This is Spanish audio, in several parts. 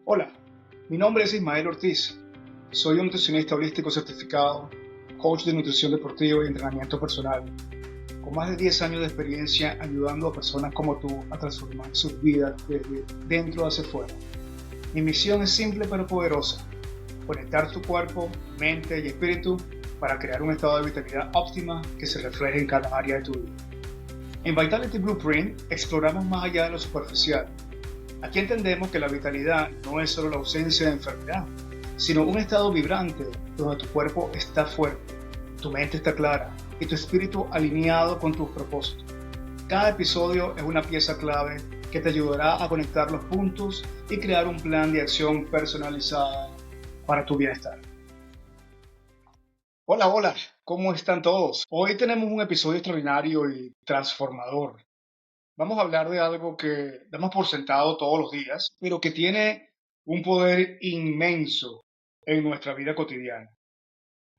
Hola, mi nombre es Ismael Ortiz. Soy un nutricionista holístico certificado, coach de nutrición deportiva y entrenamiento personal, con más de 10 años de experiencia ayudando a personas como tú a transformar sus vidas desde dentro hacia afuera. Mi misión es simple pero poderosa: conectar tu cuerpo, mente y espíritu para crear un estado de vitalidad óptima que se refleje en cada área de tu vida. En Vitality Blueprint exploramos más allá de lo superficial. Aquí entendemos que la vitalidad no es solo la ausencia de enfermedad, sino un estado vibrante donde tu cuerpo está fuerte, tu mente está clara y tu espíritu alineado con tus propósitos. Cada episodio es una pieza clave que te ayudará a conectar los puntos y crear un plan de acción personalizada para tu bienestar. Hola, hola, ¿cómo están todos? Hoy tenemos un episodio extraordinario y transformador. Vamos a hablar de algo que damos por sentado todos los días, pero que tiene un poder inmenso en nuestra vida cotidiana,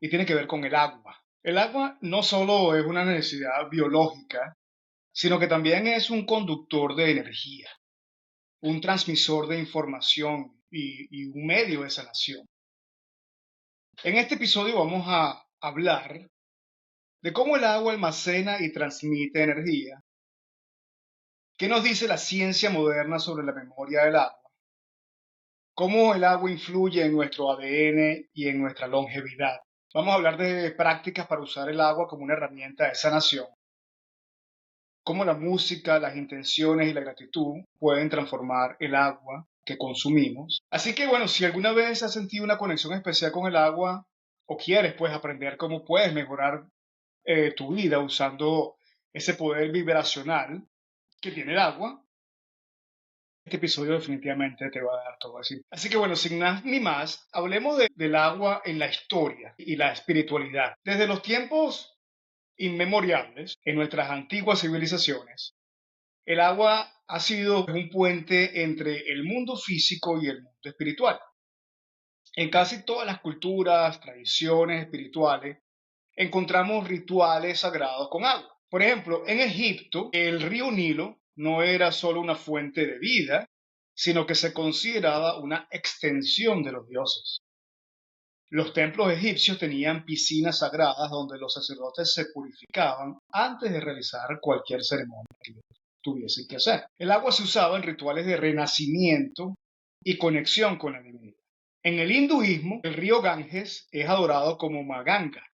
y tiene que ver con el agua. El agua no solo es una necesidad biológica, sino que también es un conductor de energía, un transmisor de información y un medio de sanación. En este episodio vamos a hablar de cómo el agua almacena y transmite energía, qué nos dice la ciencia moderna sobre la memoria del agua, cómo el agua influye en nuestro ADN y en nuestra longevidad. Vamos a hablar de prácticas para usar el agua como una herramienta de sanación, cómo la música, las intenciones y la gratitud pueden transformar el agua que consumimos. Así que bueno, si alguna vez has sentido una conexión especial con el agua o quieres pues aprender cómo puedes mejorar tu vida usando ese poder vibracional que tiene el agua, este episodio definitivamente te va a dar todo así. Así que bueno, sin más ni más, hablemos del agua en la historia y la espiritualidad. Desde los tiempos inmemoriales, en nuestras antiguas civilizaciones, el agua ha sido un puente entre el mundo físico y el mundo espiritual. En casi todas las culturas, tradiciones espirituales, encontramos rituales sagrados con agua. Por ejemplo, en Egipto, el río Nilo no era solo una fuente de vida, sino que se consideraba una extensión de los dioses. Los templos egipcios tenían piscinas sagradas donde los sacerdotes se purificaban antes de realizar cualquier ceremonia que tuviesen que hacer. El agua se usaba en rituales de renacimiento y conexión con la divinidad. En el hinduismo, el río Ganges es adorado como Maganga,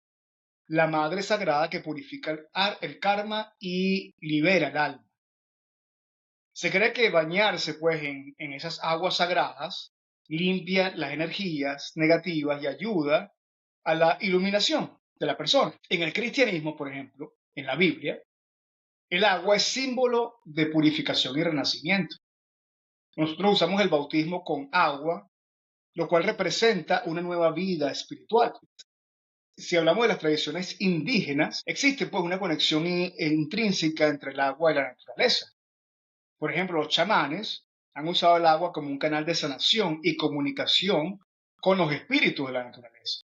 la madre sagrada que purifica el karma y libera el alma. Se cree que bañarse pues en esas aguas sagradas limpia las energías negativas y ayuda a la iluminación de la persona. En el cristianismo, por ejemplo, en la Biblia, el agua es símbolo de purificación y renacimiento. Nosotros usamos el bautismo con agua, lo cual representa una nueva vida espiritual. Si hablamos de las tradiciones indígenas, existe pues una conexión intrínseca entre el agua y la naturaleza. Por ejemplo, los chamanes han usado el agua como un canal de sanación y comunicación con los espíritus de la naturaleza.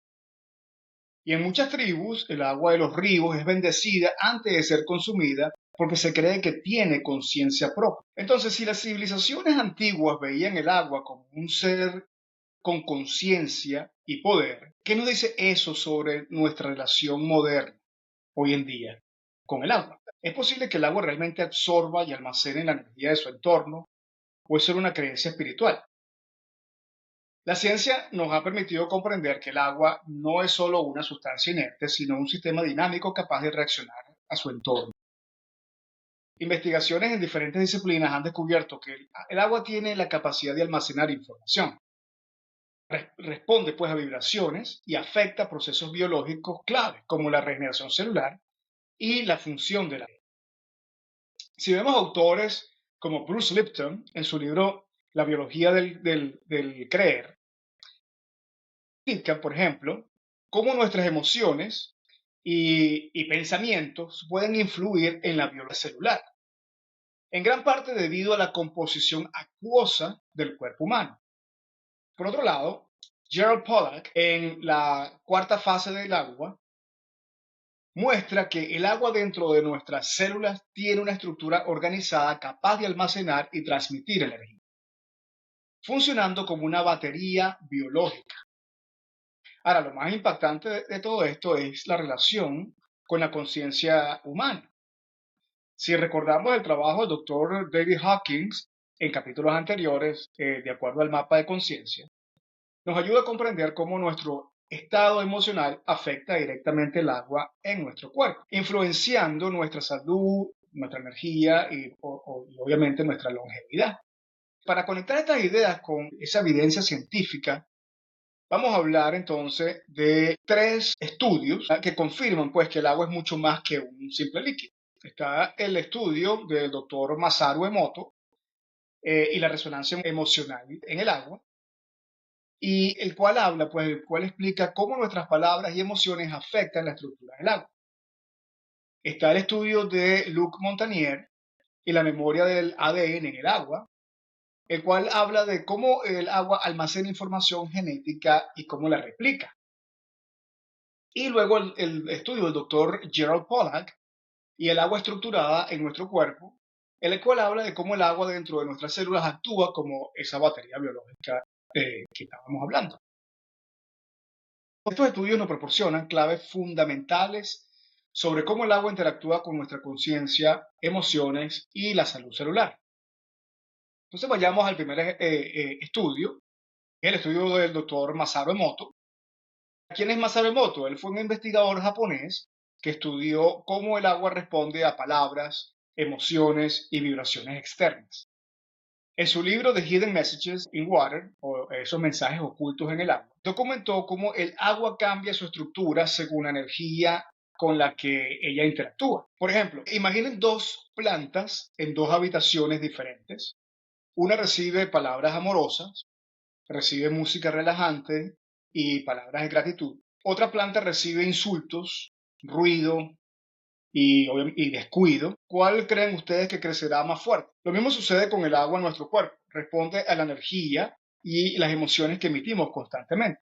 Y en muchas tribus, el agua de los ríos es bendecida antes de ser consumida porque se cree que tiene conciencia propia. Entonces, si las civilizaciones antiguas veían el agua como un ser con conciencia y poder, ¿qué nos dice eso sobre nuestra relación moderna hoy en día con el agua? ¿Es posible que el agua realmente absorba y almacene la energía de su entorno o es solo una creencia espiritual? La ciencia nos ha permitido comprender que el agua no es solo una sustancia inerte, sino un sistema dinámico capaz de reaccionar a su entorno. Investigaciones en diferentes disciplinas han descubierto que el agua tiene la capacidad de almacenar información. Responde pues a vibraciones y afecta procesos biológicos claves como la regeneración celular y la función de la vida. Si vemos autores como Bruce Lipton en su libro La biología del creer, indican, por ejemplo, cómo nuestras emociones y pensamientos pueden influir en la biología celular, en gran parte debido a la composición acuosa del cuerpo humano. Por otro lado, Gerald Pollack, en la cuarta fase del agua, muestra que el agua dentro de nuestras células tiene una estructura organizada capaz de almacenar y transmitir energía. funcionando como una batería biológica. Ahora, lo más impactante de todo esto es la relación con la conciencia humana. Si recordamos el trabajo del doctor David Hawkins en capítulos anteriores, de acuerdo al mapa de conciencia, nos ayuda a comprender cómo nuestro estado emocional afecta directamente el agua en nuestro cuerpo, influenciando nuestra salud, nuestra energía y obviamente nuestra longevidad. Para conectar estas ideas con esa evidencia científica, vamos a hablar entonces de 3 estudios que confirman pues que el agua es mucho más que un simple líquido. Está el estudio del doctor Masaru Emoto y la resonancia emocional en el agua, y el cual habla, pues el cual explica cómo nuestras palabras y emociones afectan la estructura del agua. Está el estudio de Luc Montagnier y la memoria del ADN en el agua, el cual habla de cómo el agua almacena información genética y cómo la replica. Y luego el estudio del doctor Gerald Pollack y el agua estructurada en nuestro cuerpo, el cual habla de cómo el agua dentro de nuestras células actúa como esa batería biológica que estábamos hablando. Estos estudios nos proporcionan claves fundamentales sobre cómo el agua interactúa con nuestra conciencia, emociones y la salud celular. Entonces vayamos al primer estudio, el estudio del doctor Masaru Emoto. ¿Quién es Masaru Emoto? Él fue un investigador japonés que estudió cómo el agua responde a palabras, emociones y vibraciones externas. En su libro The Hidden Messages in Water, o esos mensajes ocultos en el agua, documentó cómo el agua cambia su estructura según la energía con la que ella interactúa. Por ejemplo, imaginen 2 plantas en 2 habitaciones diferentes. Una recibe palabras amorosas, recibe música relajante y palabras de gratitud. Otra planta recibe insultos, ruido y descuido. ¿Cuál creen ustedes que crecerá más fuerte? Lo mismo sucede con el agua en nuestro cuerpo. Responde a la energía y las emociones que emitimos constantemente.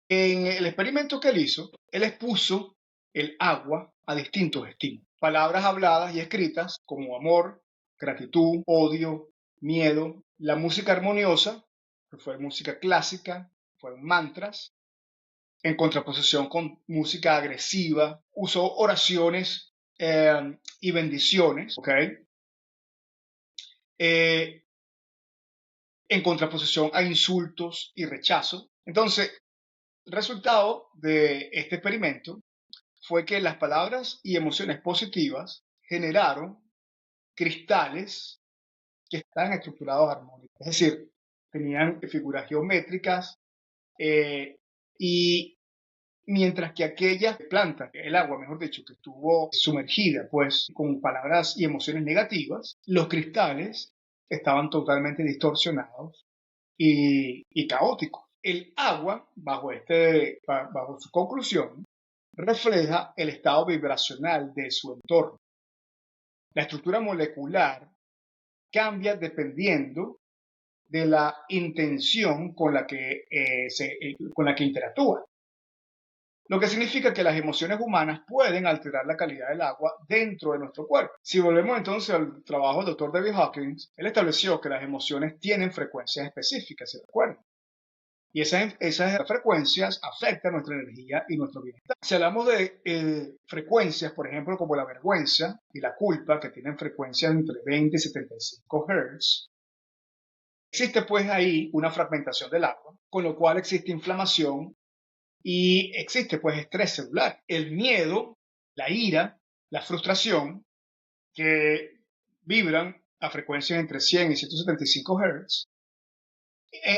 En el experimento que él hizo, él expuso el agua a distintos estímulos. Palabras habladas y escritas como amor, gratitud, odio, miedo. La música armoniosa, que fue música clásica, fueron mantras, en contraposición con música agresiva. Usó oraciones y bendiciones, ¿ok? Eh, en contraposición a insultos y rechazo. Entonces, el resultado de este experimento fue que las palabras y emociones positivas generaron cristales que estaban estructurados armónicos, es decir, tenían figuras geométricas y mientras que aquella planta, el agua, mejor dicho, que estuvo sumergida, pues, con palabras y emociones negativas, los cristales estaban totalmente distorsionados y caóticos. El agua, bajo su conclusión, refleja el estado vibracional de su entorno. La estructura molecular cambia dependiendo de la intención con la que interactúa. Lo que significa que las emociones humanas pueden alterar la calidad del agua dentro de nuestro cuerpo. Si volvemos entonces al trabajo del doctor David Hawkins, él estableció que las emociones tienen frecuencias específicas, ¿se recuerdan? Y esas frecuencias afectan nuestra energía y nuestro bienestar. Si hablamos de frecuencias, por ejemplo, como la vergüenza y la culpa, que tienen frecuencias entre 20 y 75 Hz, existe pues ahí una fragmentación del agua, con lo cual existe inflamación y existe pues estrés celular. El miedo, la ira, la frustración, que vibran a frecuencias entre 100 y 175 Hz,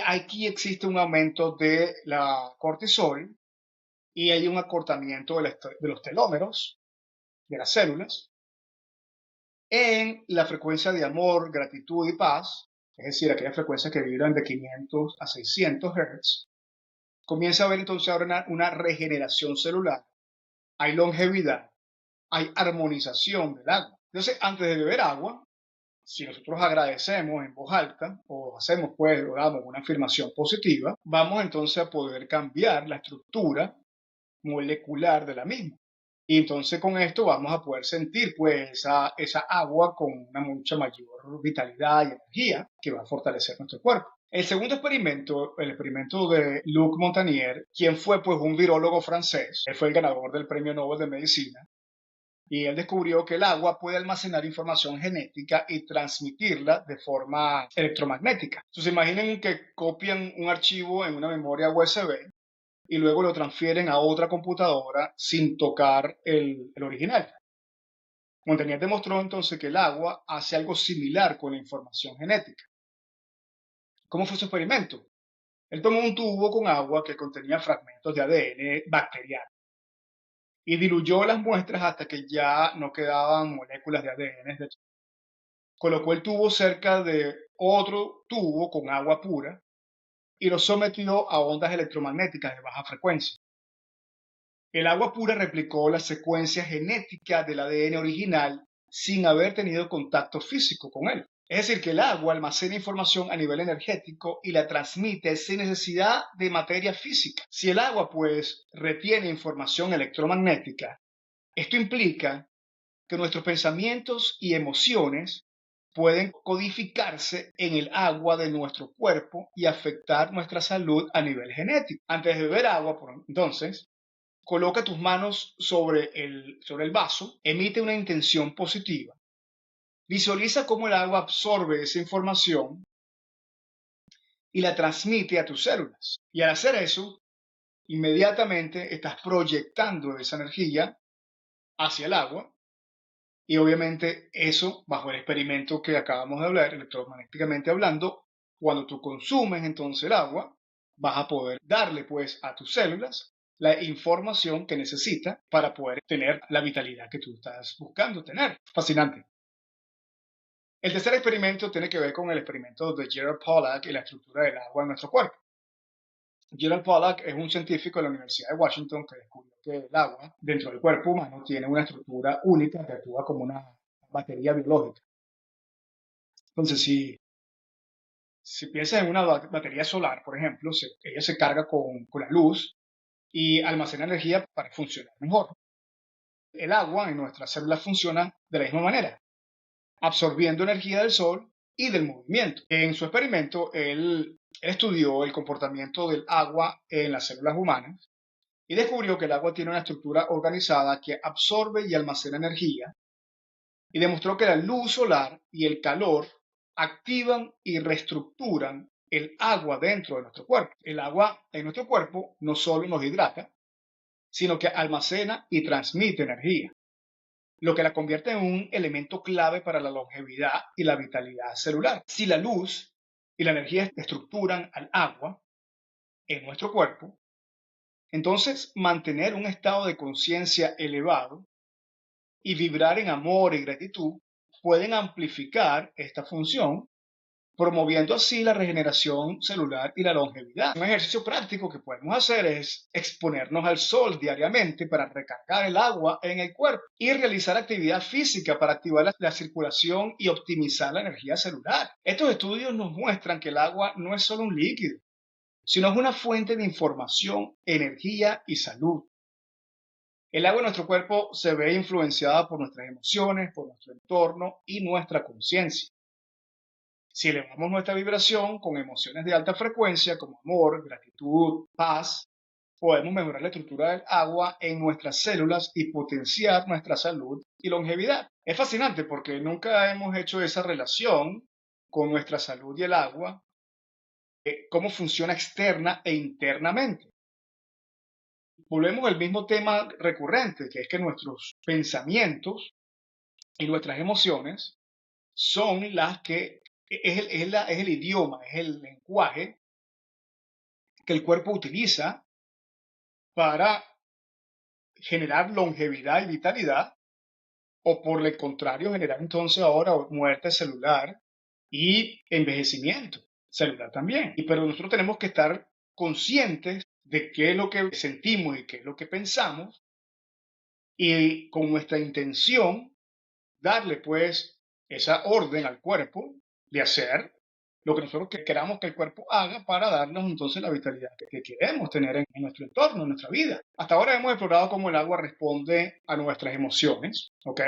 aquí existe un aumento de la cortisol y hay un acortamiento de los telómeros de las células. En la frecuencia de amor, gratitud y paz, es decir, aquellas frecuencias que vibran de 500 a 600 Hz, comienza a haber entonces ahora una regeneración celular, hay longevidad, hay armonización del agua. Entonces, antes de beber agua, si nosotros agradecemos en voz alta o hacemos pues o damos una afirmación positiva, vamos entonces a poder cambiar la estructura molecular de la misma. Y entonces con esto vamos a poder sentir pues esa agua con una mucha mayor vitalidad y energía que va a fortalecer nuestro cuerpo. El segundo experimento, el experimento de Luc Montagnier, quien fue pues un virólogo francés, él fue el ganador del Premio Nobel de Medicina, y él descubrió que el agua puede almacenar información genética y transmitirla de forma electromagnética. Entonces imaginen que copian un archivo en una memoria USB y luego lo transfieren a otra computadora sin tocar el original. Montagnier demostró entonces que el agua hace algo similar con la información genética. ¿Cómo fue su experimento? Él tomó un tubo con agua que contenía fragmentos de ADN bacteriano y diluyó las muestras hasta que ya no quedaban moléculas de ADN. Colocó el tubo cerca de otro tubo con agua pura y lo sometió a ondas electromagnéticas de baja frecuencia. El agua pura replicó la secuencia genética del ADN original sin haber tenido contacto físico con él. Es decir, que el agua almacena información a nivel energético y la transmite sin necesidad de materia física. Si el agua, pues, retiene información electromagnética, esto implica que nuestros pensamientos y emociones pueden codificarse en el agua de nuestro cuerpo y afectar nuestra salud a nivel genético. Antes de beber agua, entonces, coloca tus manos sobre el vaso, emite una intención positiva, visualiza cómo el agua absorbe esa información y la transmite a tus células. Y al hacer eso, inmediatamente estás proyectando esa energía hacia el agua y obviamente eso, bajo el experimento que acabamos de hablar, electromagnéticamente hablando, cuando tú consumes entonces el agua, vas a poder darle pues a tus células la información que necesita para poder tener la vitalidad que tú estás buscando tener. Fascinante. El tercer experimento tiene que ver con el experimento de Gerald Pollack y la estructura del agua en nuestro cuerpo. Gerald Pollack es un científico de la Universidad de Washington que descubrió que el agua dentro del cuerpo humano tiene una estructura única que actúa como una batería biológica. Entonces, si piensas en una batería solar, por ejemplo, ella se carga con la luz y almacena energía para funcionar mejor. El agua en nuestras células funciona de la misma manera, absorbiendo energía del sol y del movimiento. En su experimento, él estudió el comportamiento del agua en las células humanas y descubrió que el agua tiene una estructura organizada que absorbe y almacena energía y demostró que la luz solar y el calor activan y reestructuran el agua dentro de nuestro cuerpo. El agua en nuestro cuerpo no solo nos hidrata, sino que almacena y transmite energía, lo que la convierte en un elemento clave para la longevidad y la vitalidad celular. Si la luz y la energía estructuran al agua en nuestro cuerpo, entonces mantener un estado de conciencia elevado y vibrar en amor y gratitud pueden amplificar esta función, promoviendo así la regeneración celular y la longevidad. Un ejercicio práctico que podemos hacer es exponernos al sol diariamente para recargar el agua en el cuerpo y realizar actividad física para activar la circulación y optimizar la energía celular. Estos estudios nos muestran que el agua no es solo un líquido, sino es una fuente de información, energía y salud. El agua en nuestro cuerpo se ve influenciada por nuestras emociones, por nuestro entorno y nuestra conciencia. Si elevamos nuestra vibración con emociones de alta frecuencia como amor, gratitud, paz, podemos mejorar la estructura del agua en nuestras células y potenciar nuestra salud y longevidad. Es fascinante porque nunca hemos hecho esa relación con nuestra salud y el agua, cómo funciona externa e internamente. Volvemos al mismo tema recurrente, que es que nuestros pensamientos y nuestras emociones son las que es el idioma, es el lenguaje que el cuerpo utiliza para generar longevidad y vitalidad, o por el contrario, generar entonces ahora muerte celular y envejecimiento celular también. Pero nosotros tenemos que estar conscientes de qué es lo que sentimos y qué es lo que pensamos, y con nuestra intención darle pues esa orden al cuerpo de hacer lo que nosotros queramos que el cuerpo haga para darnos entonces la vitalidad que queremos tener en nuestro entorno, en nuestra vida. Hasta ahora hemos explorado cómo el agua responde a nuestras emociones, ¿ok?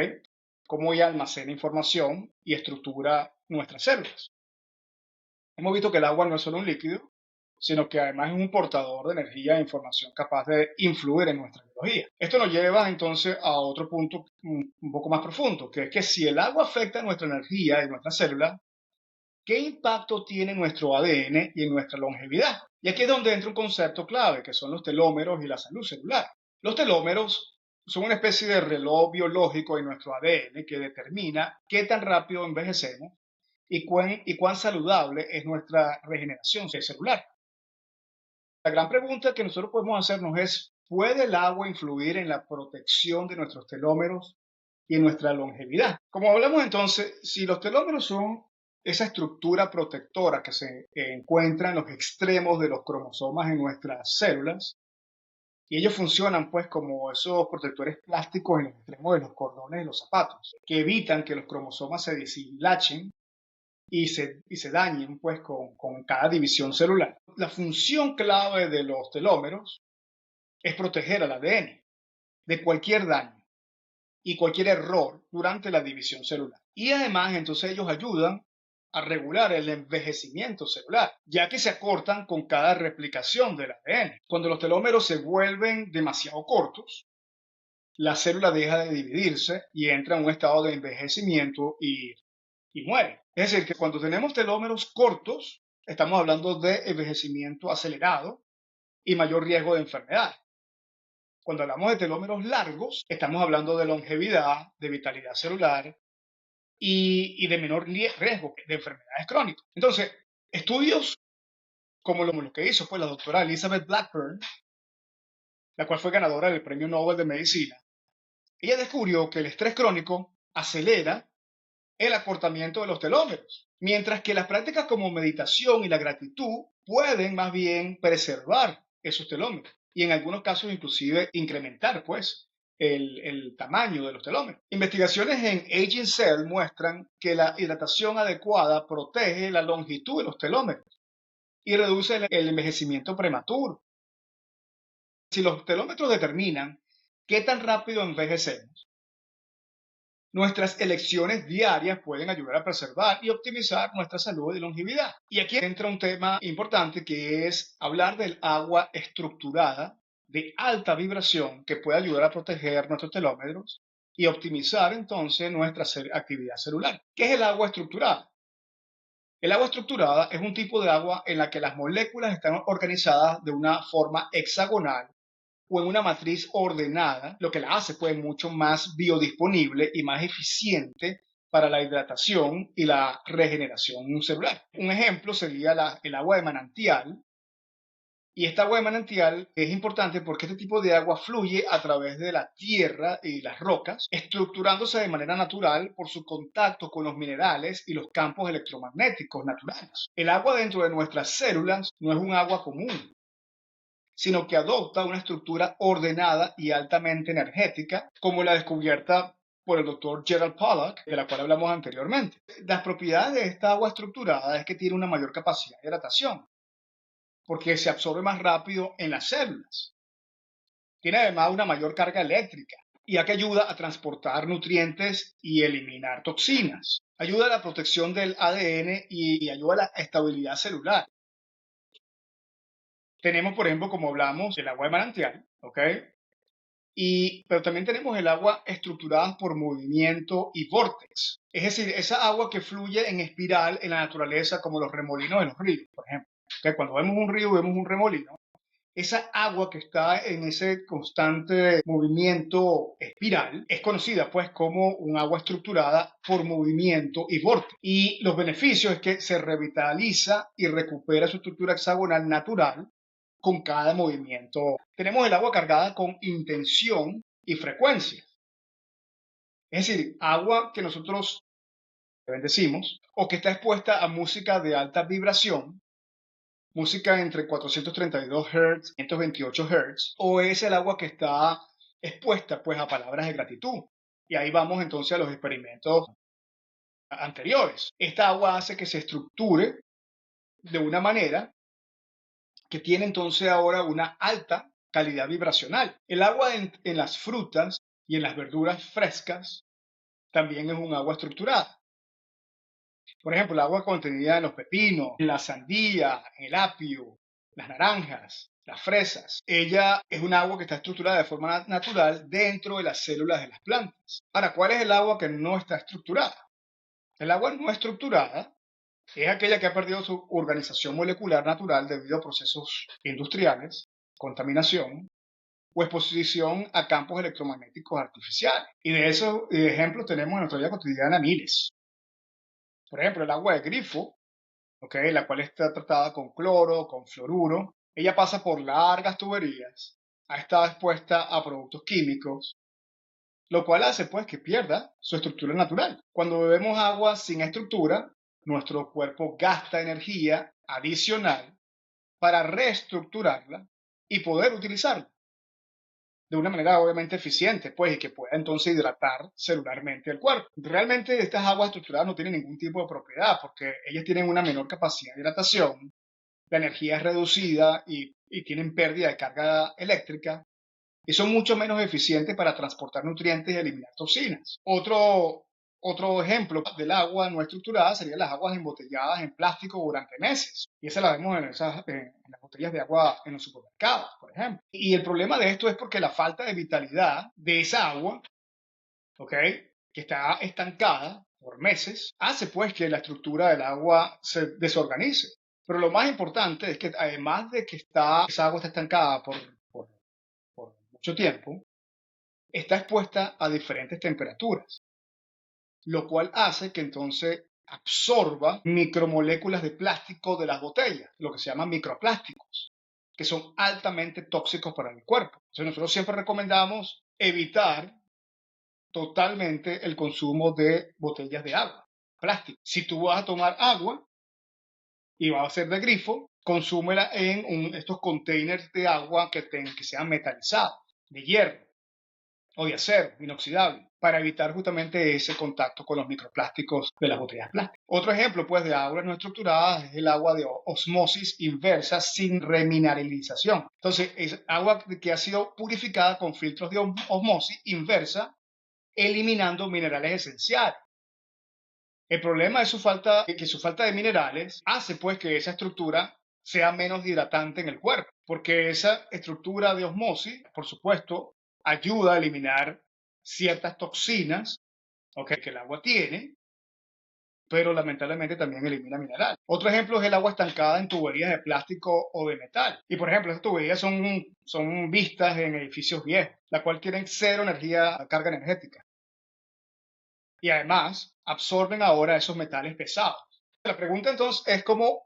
Cómo ella almacena información y estructura nuestras células. Hemos visto que el agua no es solo un líquido, sino que además es un portador de energía e información capaz de influir en nuestra biología. Esto nos lleva entonces a otro punto un poco más profundo, que es que si el agua afecta nuestra energía y nuestras células, ¿qué impacto tiene nuestro ADN y en nuestra longevidad? Y aquí es donde entra un concepto clave, que son los telómeros y la salud celular. Los telómeros son una especie de reloj biológico en nuestro ADN que determina qué tan rápido envejecemos y cuán saludable es nuestra regeneración celular. La gran pregunta que nosotros podemos hacernos es, ¿puede el agua influir en la protección de nuestros telómeros y en nuestra longevidad? Como hablamos entonces, si los telómeros son esa estructura protectora que se encuentra en los extremos de los cromosomas en nuestras células, y ellos funcionan pues como esos protectores plásticos en los extremos de los cordones de los zapatos, que evitan que los cromosomas se deshilachen y se dañen pues con cada división celular. La función clave de los telómeros es proteger al ADN de cualquier daño y cualquier error durante la división celular. Y además entonces ellos ayudan a regular el envejecimiento celular, ya que se acortan con cada replicación del ADN. Cuando los telómeros se vuelven demasiado cortos, la célula deja de dividirse y entra en un estado de envejecimiento y muere. Es decir, que cuando tenemos telómeros cortos, estamos hablando de envejecimiento acelerado y mayor riesgo de enfermedad. Cuando hablamos de telómeros largos, estamos hablando de longevidad, de vitalidad celular y de menor riesgo de enfermedades crónicas. Entonces, estudios como lo que hizo pues la doctora Elizabeth Blackburn, la cual fue ganadora del Premio Nobel de Medicina, ella descubrió que el estrés crónico acelera el acortamiento de los telómeros, mientras que las prácticas como meditación y la gratitud pueden más bien preservar esos telómeros y en algunos casos inclusive incrementar pues el tamaño de los telómeros. Investigaciones en Aging Cell muestran que la hidratación adecuada protege la longitud de los telómeros y reduce el envejecimiento prematuro. Si los telómetros determinan qué tan rápido envejecemos, nuestras elecciones diarias pueden ayudar a preservar y optimizar nuestra salud y longevidad. Y aquí entra un tema importante que es hablar del agua estructurada de alta vibración que puede ayudar a proteger nuestros telómeros y optimizar entonces nuestra actividad celular. ¿Qué es el agua estructurada? El agua estructurada es un tipo de agua en la que las moléculas están organizadas de una forma hexagonal o en una matriz ordenada, lo que la hace pues mucho más biodisponible y más eficiente para la hidratación y la regeneración celular. Un ejemplo sería el agua de manantial. Y esta agua de manantial es importante porque este tipo de agua fluye a través de la tierra y las rocas, estructurándose de manera natural por su contacto con los minerales y los campos electromagnéticos naturales. El agua dentro de nuestras células no es un agua común, sino que adopta una estructura ordenada y altamente energética, como la descubierta por el doctor Gerald Pollack, de la cual hablamos anteriormente. Las propiedades de esta agua estructurada es que tiene una mayor capacidad de hidratación, porque se absorbe más rápido en las células. Tiene además una mayor carga eléctrica, ya que ayuda a transportar nutrientes y eliminar toxinas. Ayuda a la protección del ADN y ayuda a la estabilidad celular. Tenemos, por ejemplo, como hablamos, el agua de manantial, ¿ok? Pero también tenemos el agua estructurada por movimiento y vórtex. Es decir, esa agua que fluye en espiral en la naturaleza, como los remolinos de los ríos, por ejemplo. Que cuando vemos un río, vemos un remolino. Esa agua que está en ese constante movimiento espiral es conocida pues como un agua estructurada por movimiento y vórtex. Y los beneficios es que se revitaliza y recupera su estructura hexagonal natural con cada movimiento. Tenemos el agua cargada con intención y frecuencia. Es decir, agua que nosotros bendecimos o que está expuesta a música de alta vibración, música entre 432 Hz y 528 Hz, o es el agua que está expuesta pues a palabras de gratitud. Y ahí vamos entonces a los experimentos anteriores. Esta agua hace que se estructure de una manera que tiene entonces ahora una alta calidad vibracional. El agua en las frutas y en las verduras frescas también es un agua estructurada. Por ejemplo, el agua contenida en los pepinos, en la sandía, en el apio, las naranjas, las fresas. Ella es un agua que está estructurada de forma natural dentro de las células de las plantas. Ahora, ¿cuál es el agua que no está estructurada? El agua no estructurada es aquella que ha perdido su organización molecular natural debido a procesos industriales, contaminación o exposición a campos electromagnéticos artificiales. Y de esos ejemplos tenemos en nuestra vida cotidiana miles. Por ejemplo, el agua de grifo, ¿okay? La cual está tratada con cloro, con fluoruro. Ella pasa por largas tuberías, ha estado expuesta a productos químicos, lo cual hace pues que pierda su estructura natural. Cuando bebemos agua sin estructura, nuestro cuerpo gasta energía adicional para reestructurarla y poder utilizarla de una manera obviamente eficiente, pues, y que pueda entonces hidratar celularmente el cuerpo. Realmente estas aguas estructuradas no tienen ningún tipo de propiedad porque ellas tienen una menor capacidad de hidratación, la energía es reducida y tienen pérdida de carga eléctrica y son mucho menos eficientes para transportar nutrientes y eliminar toxinas. Otro ejemplo del agua no estructurada serían las aguas embotelladas en plástico durante meses. Y esa la vemos en las botellas de agua en los supermercados, por ejemplo. Y el problema de esto es porque la falta de vitalidad de esa agua, ¿ok? Que está estancada por meses, hace pues que la estructura del agua se desorganice. Pero lo más importante es que además de que esa agua está estancada por mucho tiempo, está expuesta a diferentes temperaturas, lo cual hace que entonces absorba micromoléculas de plástico de las botellas, lo que se llaman microplásticos, que son altamente tóxicos para el cuerpo. Entonces nosotros siempre recomendamos evitar totalmente el consumo de botellas de agua, plástico. Si tú vas a tomar agua y va a ser de grifo, consúmela en estos containers de agua que sean metalizados, de hierro o de acero inoxidable, para evitar justamente ese contacto con los microplásticos de las botellas plásticas. Otro ejemplo pues de aguas no estructuradas es el agua de osmosis inversa sin remineralización. Entonces es agua que ha sido purificada con filtros de osmosis inversa, eliminando minerales esenciales. El problema es que su falta de minerales hace pues que esa estructura sea menos hidratante en el cuerpo, porque esa estructura de osmosis, por supuesto, ayuda a eliminar ciertas toxinas, ¿okay? Que el agua tiene, pero lamentablemente también elimina minerales. Otro ejemplo es el agua estancada en tuberías de plástico o de metal. Y por ejemplo, estas tuberías son vistas en edificios viejos, la cual tienen cero carga energética. Y además absorben ahora esos metales pesados. La pregunta entonces es cómo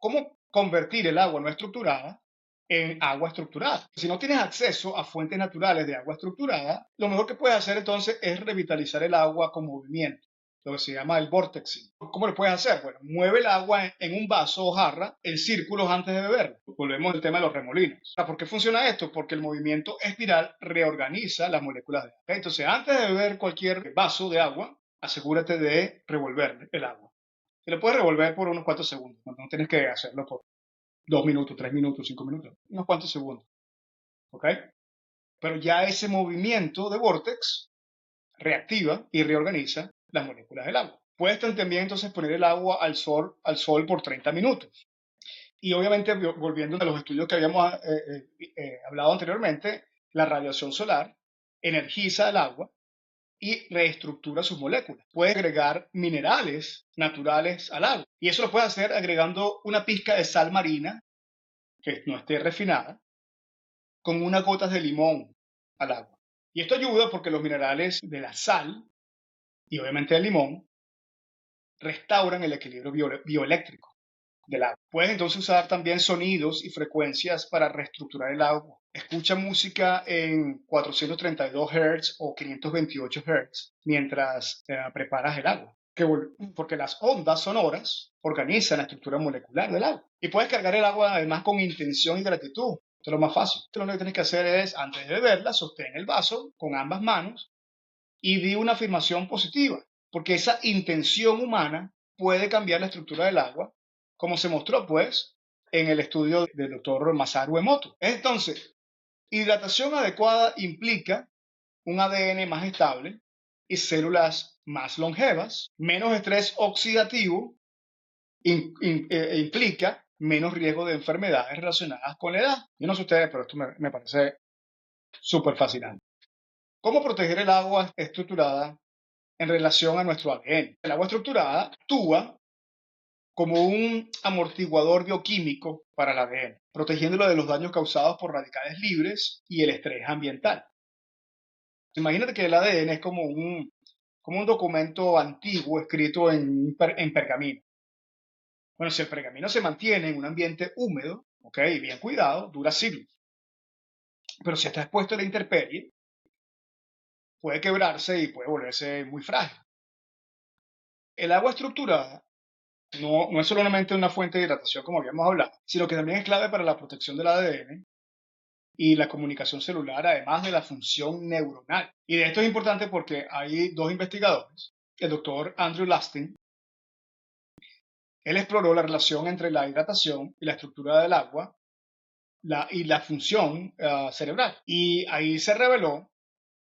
convertir el agua no estructurada en agua estructurada. Si no tienes acceso a fuentes naturales de agua estructurada, lo mejor que puedes hacer entonces es revitalizar el agua con movimiento, lo que se llama el vortexing. ¿Cómo lo puedes hacer? Bueno, mueve el agua en un vaso o jarra en círculos antes de beberlo. Volvemos al tema de los remolinos. ¿Por qué funciona esto? Porque el movimiento espiral reorganiza las moléculas de agua. Entonces, antes de beber cualquier vaso de agua, asegúrate de revolver el agua. Y lo puedes revolver por unos cuantos segundos. No tienes que hacerlo por 2 minutos, 3 minutos, 5 minutos. Unos cuantos segundos. ¿Ok? Pero ya ese movimiento de vortex reactiva y reorganiza las moléculas del agua. Puedes también entonces poner el agua al sol por 30 minutos. Y obviamente, volviendo a los estudios que habíamos hablado anteriormente, la radiación solar energiza el agua y reestructura sus moléculas. Puede agregar minerales naturales al agua. Y eso lo puede hacer agregando una pizca de sal marina, que no esté refinada, con unas gotas de limón al agua. Y esto ayuda porque los minerales de la sal y obviamente del limón restauran el equilibrio bioeléctrico del agua. Puedes entonces usar también sonidos y frecuencias para reestructurar el agua. Escucha música en 432 Hz o 528 Hz mientras preparas el agua. Porque las ondas sonoras organizan la estructura molecular del agua. Y puedes cargar el agua además con intención y gratitud. Esto es lo más fácil. Lo que tienes que hacer es, antes de beberla, sostén el vaso con ambas manos y di una afirmación positiva. Porque esa intención humana puede cambiar la estructura del agua, como se mostró pues en el estudio del doctor Masaru Emoto. Entonces, hidratación adecuada implica un ADN más estable y células más longevas. Menos estrés oxidativo implica menos riesgo de enfermedades relacionadas con la edad. Yo no sé ustedes, pero esto me parece súper fascinante. ¿Cómo proteger el agua estructurada en relación a nuestro ADN? El agua estructurada actúa como un amortiguador bioquímico para el ADN, protegiéndolo de los daños causados por radicales libres y el estrés ambiental. Imagínate que el ADN es como un documento antiguo escrito en pergamino. Bueno, si el pergamino se mantiene en un ambiente húmedo, y bien cuidado, dura siglos. Pero si está expuesto a la intemperie, puede quebrarse y puede volverse muy frágil. El agua estructurada no es solamente una fuente de hidratación, como habíamos hablado, sino que también es clave para la protección del ADN y la comunicación celular, además de la función neuronal. Y de esto es importante porque hay dos investigadores, el doctor Andrew Lasting. Él exploró la relación entre la hidratación y la estructura del agua y la función cerebral. Y ahí se reveló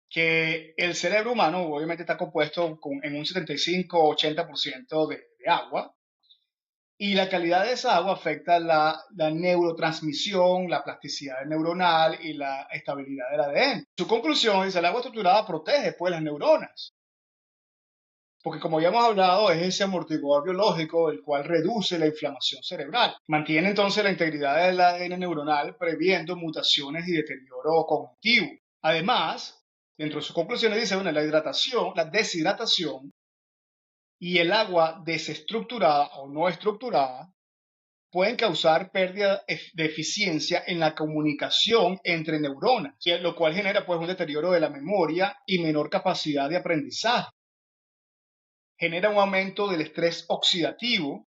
que el cerebro humano obviamente está compuesto en un 75-80% de agua, y la calidad de esa agua afecta la neurotransmisión, la plasticidad neuronal y la estabilidad del ADN. Su conclusión es que el agua estructurada protege pues las neuronas, porque como ya hemos hablado, es ese amortiguador biológico el cual reduce la inflamación cerebral. Mantiene entonces la integridad del ADN neuronal, previendo mutaciones y deterioro cognitivo. Además, dentro de sus conclusiones dice, bueno, la hidratación, la deshidratación y el agua desestructurada o no estructurada pueden causar pérdida de eficiencia en la comunicación entre neuronas, lo cual genera pues un deterioro de la memoria y menor capacidad de aprendizaje. Genera un aumento del estrés oxidativo,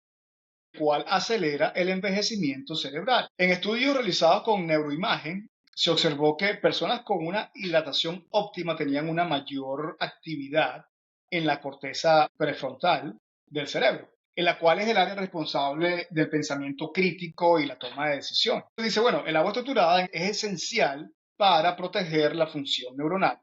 el cual acelera el envejecimiento cerebral. En estudios realizados con neuroimagen, se observó que personas con una hidratación óptima tenían una mayor actividad en la corteza prefrontal del cerebro, en la cual es el área responsable del pensamiento crítico y la toma de decisiones. Dice, bueno, el agua estructurada es esencial para proteger la función neuronal,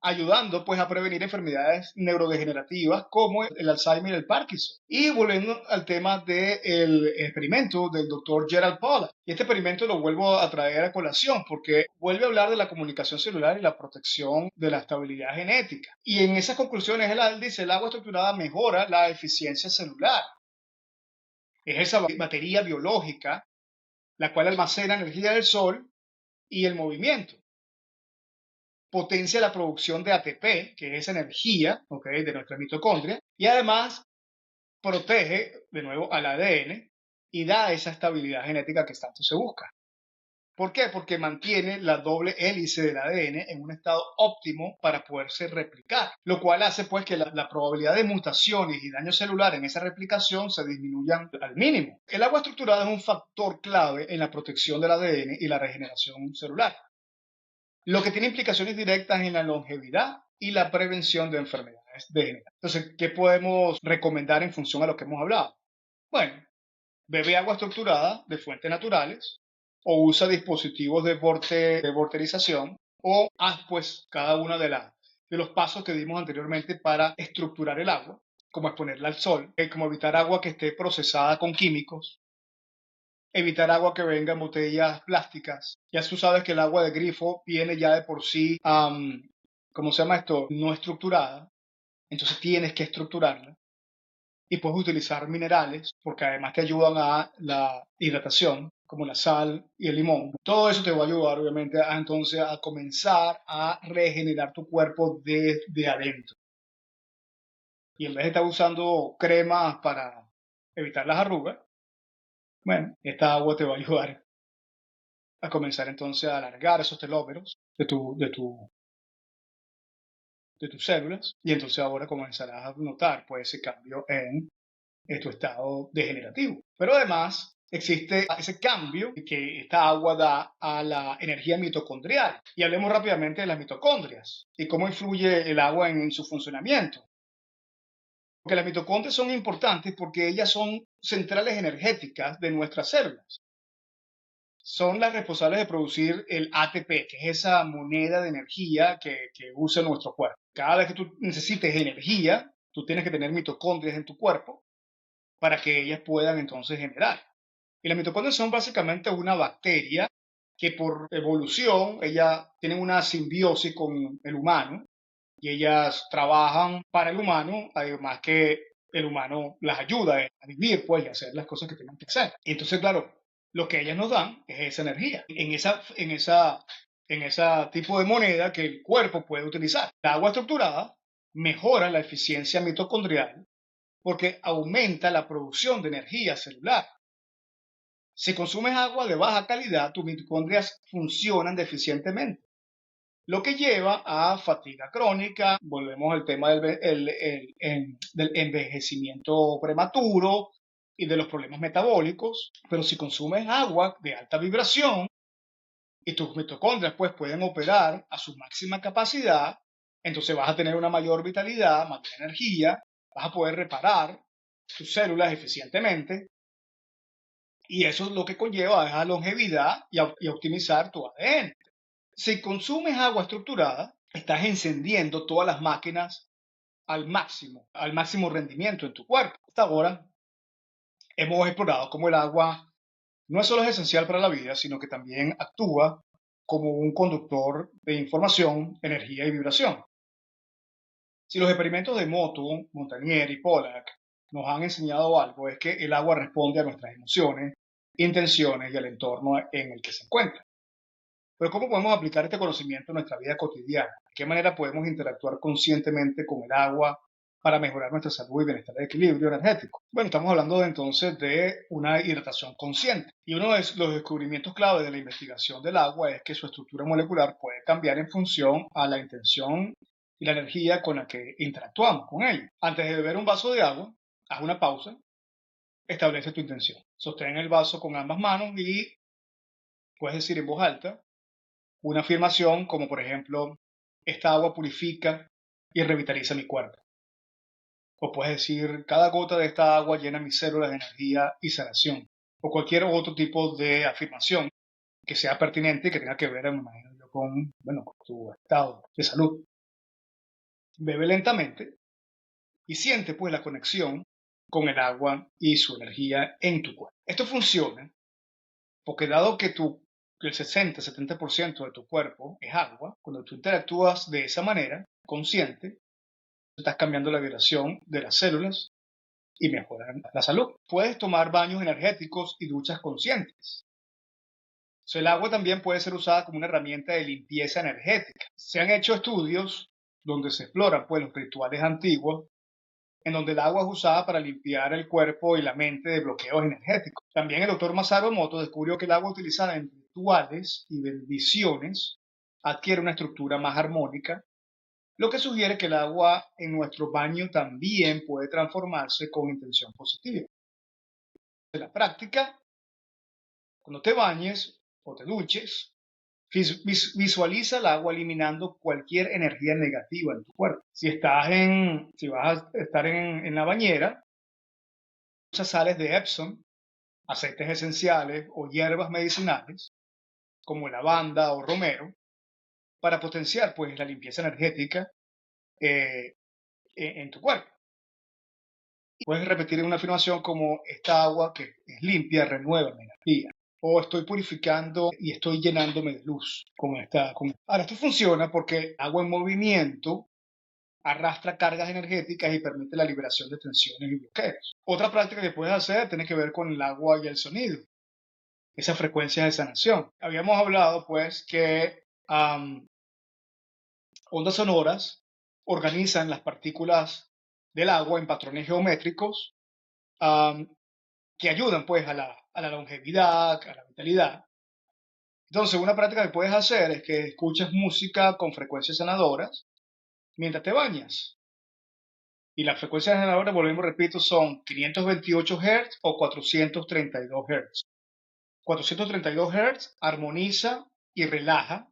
ayudando pues a prevenir enfermedades neurodegenerativas como el Alzheimer y el Parkinson. Y volviendo al tema del experimento del doctor Gerald Pollack. Y este experimento lo vuelvo a traer a colación porque vuelve a hablar de la comunicación celular y la protección de la estabilidad genética. Y en esas conclusiones él dice, el agua estructurada mejora la eficiencia celular. Es esa batería biológica la cual almacena energía del sol y el movimiento. Potencia la producción de ATP, que es esa energía de nuestra mitocondria, y además protege de nuevo al ADN y da esa estabilidad genética que tanto se busca. ¿Por qué? Porque mantiene la doble hélice del ADN en un estado óptimo para poderse replicar, lo cual hace pues que la probabilidad de mutaciones y daño celular en esa replicación se disminuyan al mínimo. El agua estructurada es un factor clave en la protección del ADN y la regeneración celular, lo que tiene implicaciones directas en la longevidad y la prevención de enfermedades degenerativas. Entonces, ¿qué podemos recomendar en función a lo que hemos hablado? Bueno, bebe agua estructurada de fuentes naturales o usa dispositivos de vorterización o haz pues cada uno de los pasos que dimos anteriormente para estructurar el agua, como exponerla al sol, como evitar agua que esté procesada con químicos, evitar agua que venga en botellas plásticas. Ya tú sabes que el agua de grifo viene ya de por sí, ¿cómo se llama esto? No estructurada. Entonces tienes que estructurarla. Y puedes utilizar minerales porque además te ayudan a la hidratación, como la sal y el limón. Todo eso te va a ayudar obviamente entonces a comenzar a regenerar tu cuerpo desde adentro. Y en vez de estar usando cremas para evitar las arrugas, bueno, esta agua te va a ayudar a comenzar entonces a alargar esos telómeros de tus células, y entonces ahora comenzarás a notar pues ese cambio en tu estado degenerativo. Pero además existe ese cambio que esta agua da a la energía mitocondrial. Y hablemos rápidamente de las mitocondrias y cómo influye el agua en su funcionamiento. Porque las mitocondrias son importantes porque ellas son centrales energéticas de nuestras células. Son las responsables de producir el ATP, que es esa moneda de energía que usa nuestro cuerpo. Cada vez que tú necesites energía, tú tienes que tener mitocondrias en tu cuerpo para que ellas puedan entonces generar. Y las mitocondrias son básicamente una bacteria que por evolución, ellas tienen una simbiosis con el humano y ellas trabajan para el humano, además que el humano las ayuda a vivir, pues, y a hacer las cosas que tienen que hacer. Y entonces, claro, lo que ellas nos dan es esa energía, en ese tipo de moneda que el cuerpo puede utilizar. La agua estructurada mejora la eficiencia mitocondrial porque aumenta la producción de energía celular. Si consumes agua de baja calidad, tus mitocondrias funcionan deficientemente, lo que lleva a fatiga crónica. Volvemos al tema del envejecimiento prematuro y de los problemas metabólicos. Pero si consumes agua de alta vibración y tus mitocondrias pues pueden operar a su máxima capacidad, entonces vas a tener una mayor vitalidad, mayor energía, vas a poder reparar tus células eficientemente y eso es lo que conlleva a longevidad y optimizar tu ADN. Si consumes agua estructurada, estás encendiendo todas las máquinas al máximo rendimiento en tu cuerpo. Hasta ahora hemos explorado cómo el agua no solo es esencial para la vida, sino que también actúa como un conductor de información, energía y vibración. Si los experimentos de Moto, Montagnier y Pollack nos han enseñado algo, es que el agua responde a nuestras emociones, intenciones y al entorno en el que se encuentra. Pero ¿cómo podemos aplicar este conocimiento en nuestra vida cotidiana? ¿De qué manera podemos interactuar conscientemente con el agua para mejorar nuestra salud y bienestar de equilibrio energético? Bueno, estamos hablando entonces de una hidratación consciente. Y uno de los descubrimientos clave de la investigación del agua es que su estructura molecular puede cambiar en función a la intención y la energía con la que interactuamos con ella. Antes de beber un vaso de agua, haz una pausa, establece tu intención. Sostén el vaso con ambas manos y puedes decir en voz alta una afirmación como por ejemplo, esta agua purifica y revitaliza mi cuerpo. O puedes decir, cada gota de esta agua llena mis células de energía y sanación. O cualquier otro tipo de afirmación que sea pertinente y que tenga que ver, me imagino yo, con tu estado de salud. Bebe lentamente y siente pues la conexión con el agua y su energía en tu cuerpo. Esto funciona porque dado que el 60-70% de tu cuerpo es agua, cuando tú interactúas de esa manera, consciente, estás cambiando la vibración de las células y mejoran la salud. Puedes tomar baños energéticos y duchas conscientes. El agua también puede ser usada como una herramienta de limpieza energética. Se han hecho estudios donde se exploran pues, los rituales antiguos en donde el agua es usada para limpiar el cuerpo y la mente de bloqueos energéticos. También el doctor Masaru Emoto descubrió que el agua utilizada en rituales y bendiciones adquiere una estructura más armónica, lo que sugiere que el agua en nuestro baño también puede transformarse con intención positiva. En la práctica, cuando te bañes o te duches, visualiza el agua eliminando cualquier energía negativa en tu cuerpo. Si vas a estar en la bañera, usa sales de Epsom, aceites esenciales o hierbas medicinales, como lavanda o romero, para potenciar pues la limpieza energética en tu cuerpo. Puedes repetir una afirmación como esta agua que es limpia renueva mi energía. O estoy purificando y estoy llenándome de luz con esta. Ahora, esto funciona porque agua en movimiento arrastra cargas energéticas y permite la liberación de tensiones y bloqueos. Otra práctica que puedes hacer tiene que ver con el agua y el sonido, esas frecuencias de sanación. Habíamos hablado pues que ondas sonoras organizan las partículas del agua en patrones geométricos que ayudan pues a la longevidad, a la vitalidad. Entonces, una práctica que puedes hacer es que escuches música con frecuencias sanadoras mientras te bañas. Y las frecuencias sanadoras, volvemos, repito, son 528 Hz o 432 Hz. 432 Hz armoniza y relaja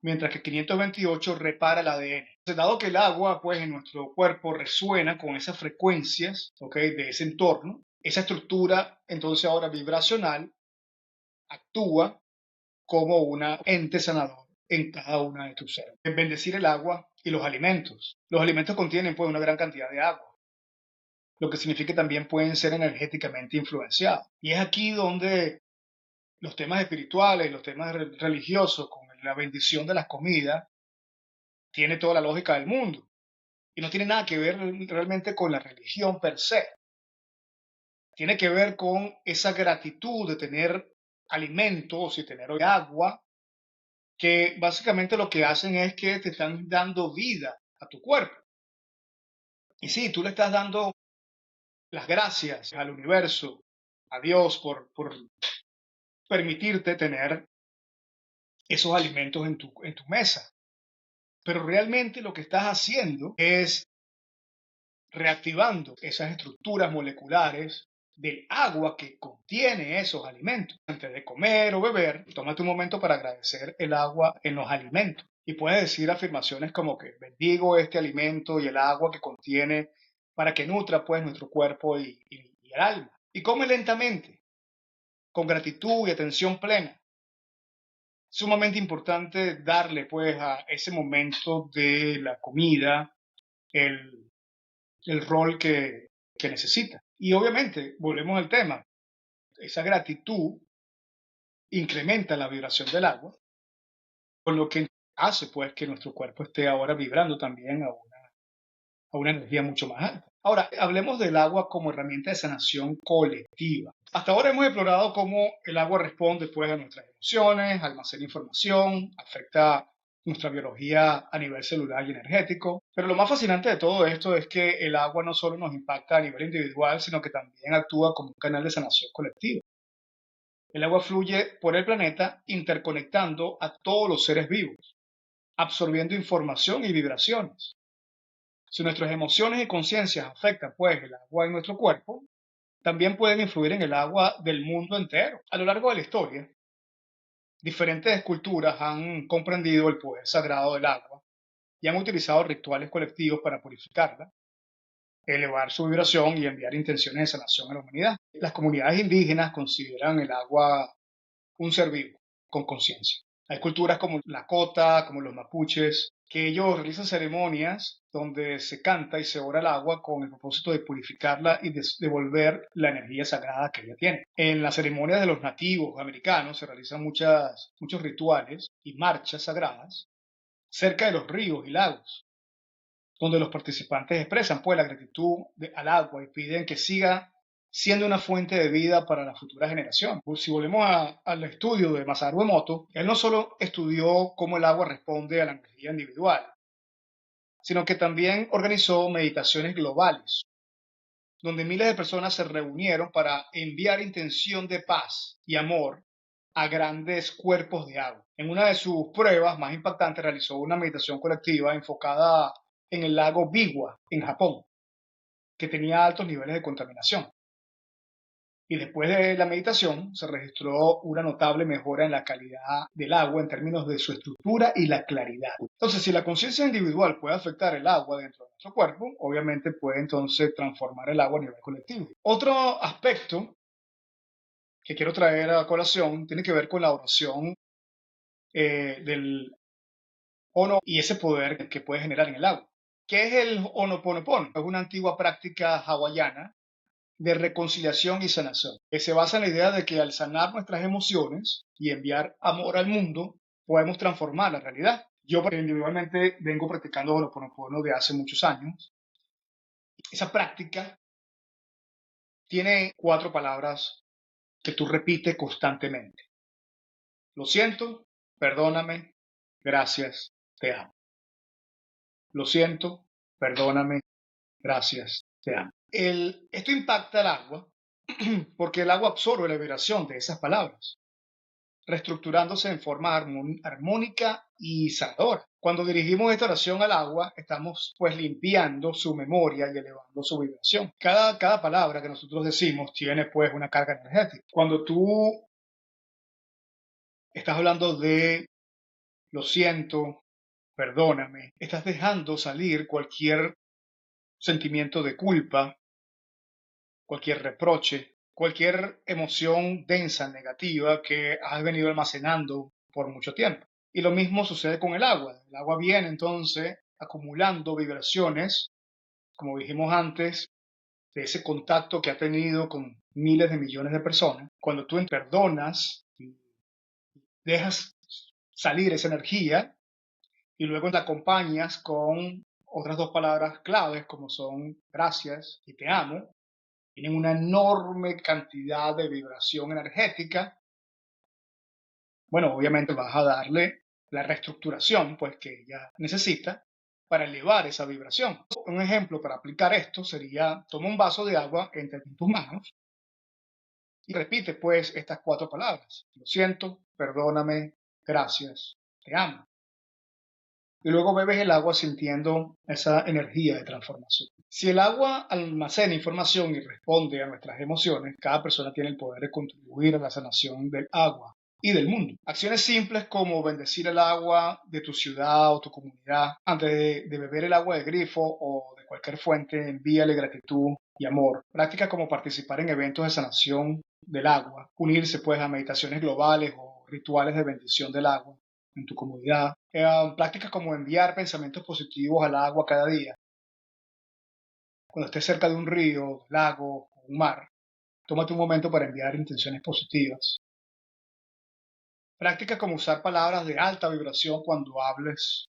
mientras que 528 repara el ADN. Entonces, dado que el agua, pues, en nuestro cuerpo resuena con esas frecuencias, ¿ok?, de ese entorno, esa estructura, entonces ahora vibracional, actúa como un ente sanador en cada una de tus células. Bendecir el agua y los alimentos. Los alimentos contienen, pues, una gran cantidad de agua, lo que significa que también pueden ser energéticamente influenciados. Y es aquí donde los temas espirituales, los temas religiosos, con la bendición de las comidas, tiene toda la lógica del mundo. Y no tiene nada que ver realmente con la religión per se. Tiene que ver con esa gratitud de tener alimentos y tener agua, que básicamente lo que hacen es que te están dando vida a tu cuerpo. Y sí, tú le estás dando las gracias al universo, a Dios, por permitirte tener esos alimentos en tu mesa. Pero realmente lo que estás haciendo es reactivando esas estructuras moleculares del agua que contiene esos alimentos. Antes de comer o beber, tómate un momento para agradecer el agua en los alimentos. Y puedes decir afirmaciones como que bendigo este alimento y el agua que contiene para que nutra pues nuestro cuerpo y el alma. Y come lentamente, con gratitud y atención plena. Sumamente importante darle pues a ese momento de la comida el rol que necesita. Y obviamente, volvemos al tema, esa gratitud incrementa la vibración del agua, con lo que hace pues que nuestro cuerpo esté ahora vibrando también a una energía mucho más alta. Ahora, hablemos del agua como herramienta de sanación colectiva. Hasta ahora hemos explorado cómo el agua responde pues a nuestras emociones, almacena información, afecta nuestra biología a nivel celular y energético. Pero lo más fascinante de todo esto es que el agua no solo nos impacta a nivel individual, sino que también actúa como un canal de sanación colectiva. El agua fluye por el planeta interconectando a todos los seres vivos, absorbiendo información y vibraciones. Si nuestras emociones y conciencias afectan pues el agua en nuestro cuerpo, también pueden influir en el agua del mundo entero. A lo largo de la historia, diferentes culturas han comprendido el poder sagrado del agua y han utilizado rituales colectivos para purificarla, elevar su vibración y enviar intenciones de sanación a la humanidad. Las comunidades indígenas consideran el agua un ser vivo con conciencia. Hay culturas como la Lakota, como los mapuches, que ellos realizan ceremonias donde se canta y se ora el agua con el propósito de purificarla y de devolver la energía sagrada que ella tiene. En las ceremonias de los nativos americanos se realizan muchos rituales y marchas sagradas cerca de los ríos y lagos, donde los participantes expresan pues la gratitud al agua y piden que siga siendo una fuente de vida para la futura generación. Pues si volvemos al estudio de Masaru Emoto, él no solo estudió cómo el agua responde a la energía individual, sino que también organizó meditaciones globales, donde miles de personas se reunieron para enviar intención de paz y amor a grandes cuerpos de agua. En una de sus pruebas más impactantes realizó una meditación colectiva enfocada en el lago Biwa, en Japón, que tenía altos niveles de contaminación. Y después de la meditación se registró una notable mejora en la calidad del agua en términos de su estructura y la claridad. Entonces, si la conciencia individual puede afectar el agua dentro de nuestro cuerpo, obviamente puede entonces transformar el agua a nivel colectivo. Otro aspecto que quiero traer a colación tiene que ver con la oración del Ono y ese poder que puede generar en el agua. ¿Qué es el Ho'oponopono? Es una antigua práctica hawaiana de reconciliación y sanación, que se basa en la idea de que al sanar nuestras emociones y enviar amor al mundo, podemos transformar la realidad. Yo individualmente vengo practicando Ho'oponopono de hace muchos años. Esa práctica tiene 4 palabras que tú repites constantemente. Lo siento, perdóname, gracias, te amo. Lo siento, perdóname, gracias, te amo. Esto impacta al agua porque el agua absorbe la vibración de esas palabras, reestructurándose en forma armónica y sanadora. Cuando dirigimos esta oración al agua, estamos pues limpiando su memoria y elevando su vibración. Cada palabra que nosotros decimos tiene pues una carga energética. Cuando tú estás hablando de lo siento, perdóname. Estás dejando salir cualquier sentimiento de culpa, cualquier reproche, cualquier emoción densa, negativa que has venido almacenando por mucho tiempo. Y lo mismo sucede con el agua. El agua viene entonces acumulando vibraciones, como dijimos antes, de ese contacto que ha tenido con miles de millones de personas. Cuando tú perdonas y dejas salir esa energía y luego la acompañas con otras dos palabras claves como son gracias y te amo, tienen una enorme cantidad de vibración energética. Bueno, obviamente vas a darle la reestructuración pues que ella necesita para elevar esa vibración. Un ejemplo para aplicar esto sería: toma un vaso de agua entre tus manos y repite pues estas cuatro palabras: lo siento, perdóname, gracias, te amo. Y luego bebes el agua sintiendo esa energía de transformación. Si el agua almacena información y responde a nuestras emociones, cada persona tiene el poder de contribuir a la sanación del agua y del mundo. Acciones simples como bendecir el agua de tu ciudad o tu comunidad. Antes de beber el agua de grifo o de cualquier fuente, envíale gratitud y amor. Prácticas como participar en eventos de sanación del agua, unirse pues a meditaciones globales o rituales de bendición del agua en tu comunidad. Prácticas como enviar pensamientos positivos al agua cada día. Cuando estés cerca de un río, lago o un mar, tómate un momento para enviar intenciones positivas. Prácticas como usar palabras de alta vibración cuando hables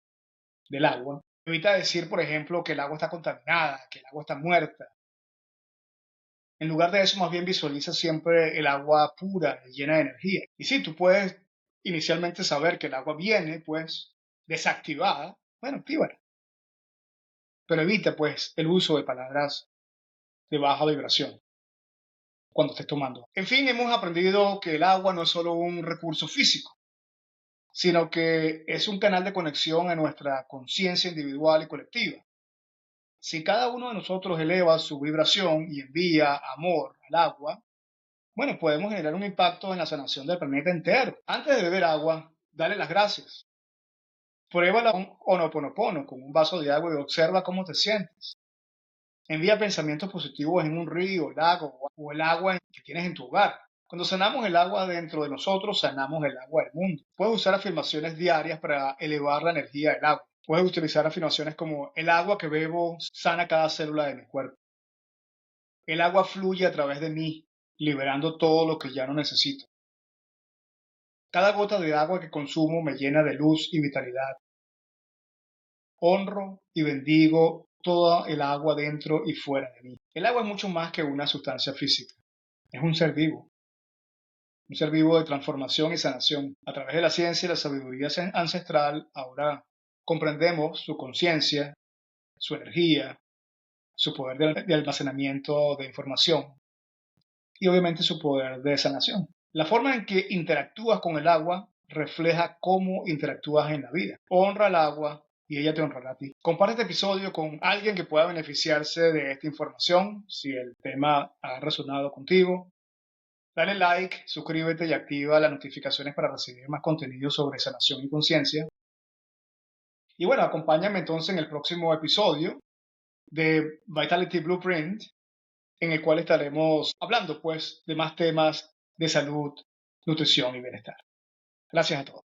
del agua. Evita decir, por ejemplo, que el agua está contaminada, que el agua está muerta. En lugar de eso, más bien visualiza siempre el agua pura y llena de energía. Y sí, tú puedes inicialmente saber que el agua viene, pues, desactivada. Bueno, actívala. Pero evita, pues, el uso de palabras de baja vibración cuando estés tomando. En fin, hemos aprendido que el agua no es solo un recurso físico, sino que es un canal de conexión en nuestra conciencia individual y colectiva. Si cada uno de nosotros eleva su vibración y envía amor al agua, bueno, podemos generar un impacto en la sanación del planeta entero. Antes de beber agua, dale las gracias. Pruébala un Ho'oponopono con un vaso de agua y observa cómo te sientes. Envía pensamientos positivos en un río, lago o el agua que tienes en tu hogar. Cuando sanamos el agua dentro de nosotros, sanamos el agua del mundo. Puedes usar afirmaciones diarias para elevar la energía del agua. Puedes utilizar afirmaciones como: el agua que bebo sana cada célula de mi cuerpo. El agua fluye a través de mí, liberando todo lo que ya no necesito. Cada gota de agua que consumo me llena de luz y vitalidad. Honro y bendigo toda el agua dentro y fuera de mí. El agua es mucho más que una sustancia física. Es un ser vivo de transformación y sanación. A través de la ciencia y la sabiduría ancestral, ahora comprendemos su conciencia, su energía, su poder de almacenamiento de información y obviamente su poder de sanación. La forma en que interactúas con el agua refleja cómo interactúas en la vida. Honra el agua y ella te honrará a ti. Comparte este episodio con alguien que pueda beneficiarse de esta información si el tema ha resonado contigo. Dale like, suscríbete y activa las notificaciones para recibir más contenido sobre sanación y conciencia. Y bueno, acompáñame entonces en el próximo episodio de Vitality Blueprint, en el cual estaremos hablando pues de más temas de salud, nutrición y bienestar. Gracias a todos.